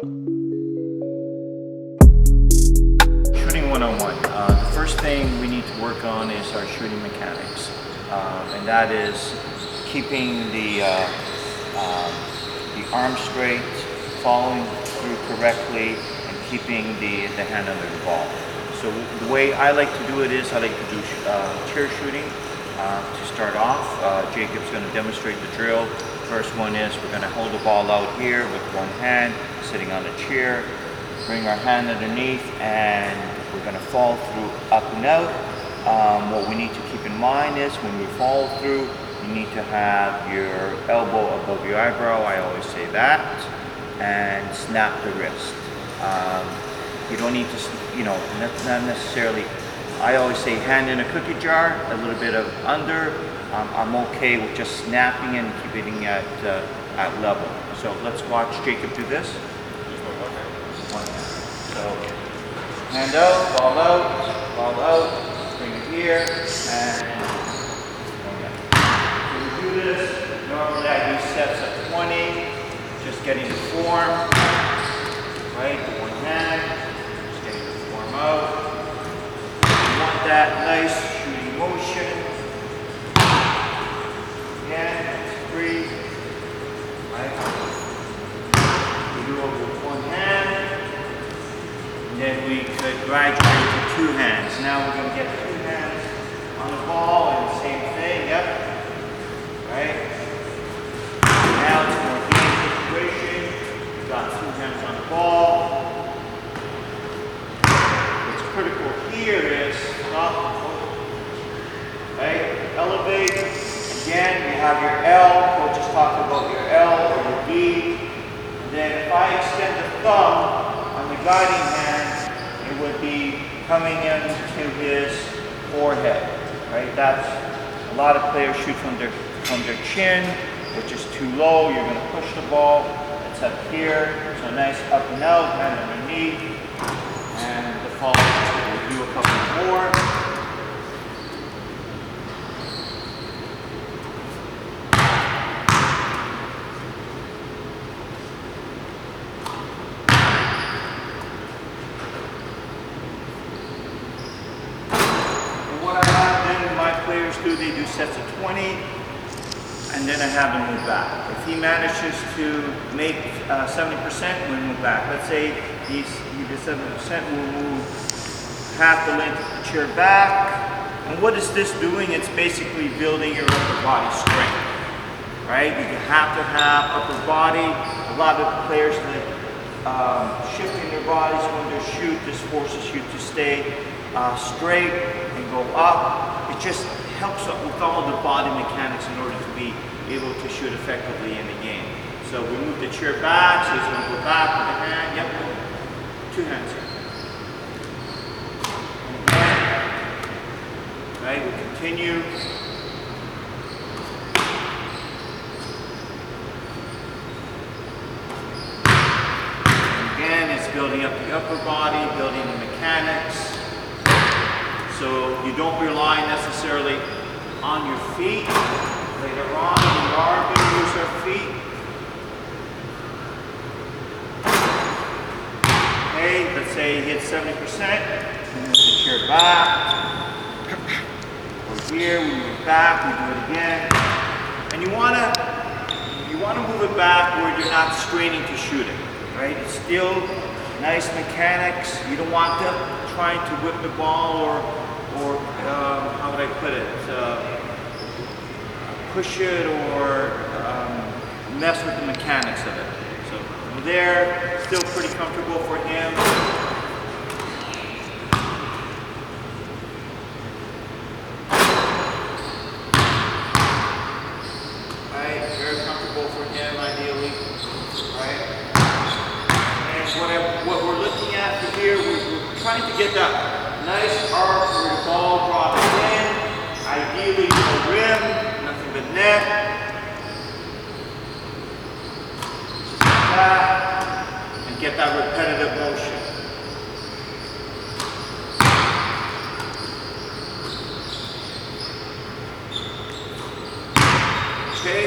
Shooting 101. The first thing we need to work on is our shooting mechanics, and that is keeping the arm straight, following through correctly, and keeping the hand under the ball. So the way I like to do it is I like to do chair shooting to start off. Jacob's going to demonstrate the drill. First one is we're going to hold the ball out here with one hand, sitting on a chair, bring our hand underneath, and we're going to fall through up and out. What we need to keep in mind is when we fall through, you need to have your elbow above your eyebrow, I always say that, and snap the wrist. You don't need to, not necessarily, I always say hand in a cookie jar, a little bit of under. I'm okay with just snapping and keeping it at level. So let's watch Jacob do this. One hand. So hand out, ball out, bring it here, and so we do this. Normally I do sets of 20, just getting the form, right? One hand, just getting the form out. You want that nice shooting motion. Again, breathe, right? We do it with one hand, and then we could graduate to two hands. Now we're going to get two hands on the ball, and the same thing, yep, right? Now it's more game situation. We've got two hands on the ball. What's critical here is stop, right? Elevate. Again, you have your L. Coach is talking about your L or your D. And then if I extend the thumb on the guiding hand, it would be coming into his forehead, right? That's a lot of players shoot from their chin, which is too low. You're going to push the ball. It's up here. So nice up and out, hand underneath, and the fall. We'll do a couple more. Players they do sets of 20, and then I have them move back. If he manages to make 70%, we'll move back. Let's say he did 70%, we'll move half the length of the chair back. And what is this doing? It's basically building your upper body strength, right? You have to have upper body. A lot of players shifting their bodies when they shoot. This forces you to stay straight and go up. It just helps with all the body mechanics in order to be able to shoot effectively in the game. So we move the chair back, so he's going to go back with the hand. Yep, two hands here. Right, we continue. Again, it's building up the upper body, building the mechanics. So you don't rely necessarily on your feet. Later on, we are going to use our feet. Okay, let's say you hit 70%. Move the chair back. Over here, we move back, we do it again. And you wanna move it back where you're not straining to shoot it. Right? It's still nice mechanics. You don't want them trying to whip the ball or how would I put it, push it or mess with the mechanics of it. So from there, still pretty comfortable for him. Right, very comfortable for him ideally. Right. And what we're looking at here, we're trying to get that nice arc where the ball drops in, ideally no rim, nothing but net. Just like that, and get that repetitive motion. Okay,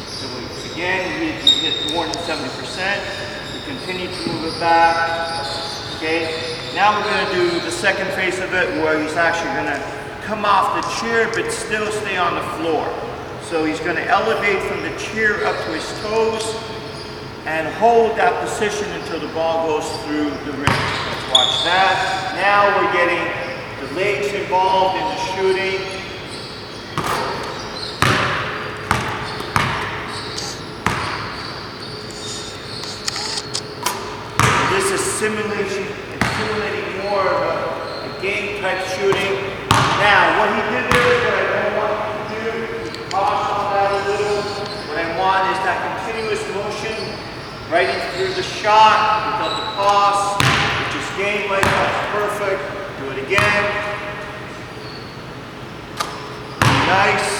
so again, we hit more than 70%. continue to move it back. Okay, now we're going to do the second phase of it where he's actually going to come off the chair but still stay on the floor. So he's going to elevate from the chair up to his toes and hold that position until the ball goes through the rim. Let's watch that. Now we're getting the legs involved in the shooting. This is simulating more of a game type shooting. Now, what he did there, what I don't want you to do, pause on that a little. What I want is that continuous motion right in through the shot without the pause, which is game like that's perfect. Do it again. Nice.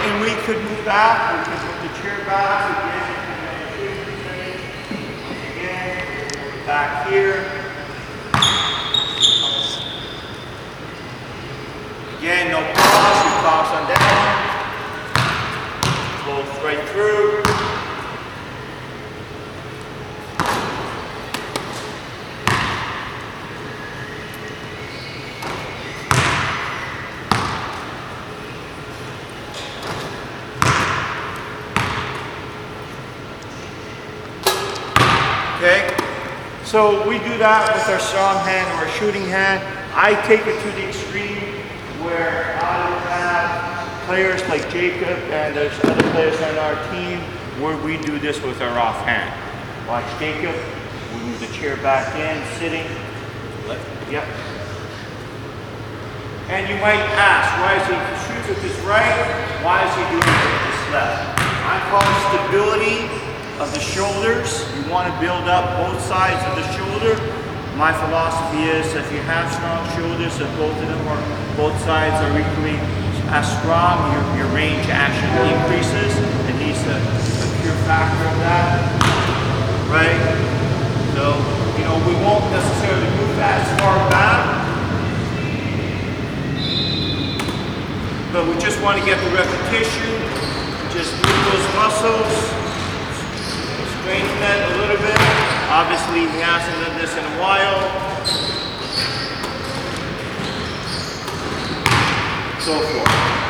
And we could move back, we could move the chair back again, back here. Again, no pause, you pause on down, flows right through. Okay, so we do that with our strong hand or our shooting hand. I take it to the extreme where I would have players like Jacob and there's other players on our team where we do this with our offhand. Watch Jacob, we move the chair back in, sitting. Yep. And you might ask, why is he shoots with his right? Why is he doing it with his left? I call it stability of the shoulders. You want to build up both sides of the shoulder. My philosophy is if you have strong shoulders and both of them or both sides are equally as strong, your range actually increases. And he's a pure factor of that, right? So, you know, we won't necessarily move as far back, but we just want to get the repetition, just move those muscles. Straighten that a little bit. Obviously, he hasn't done this in a while. So forth.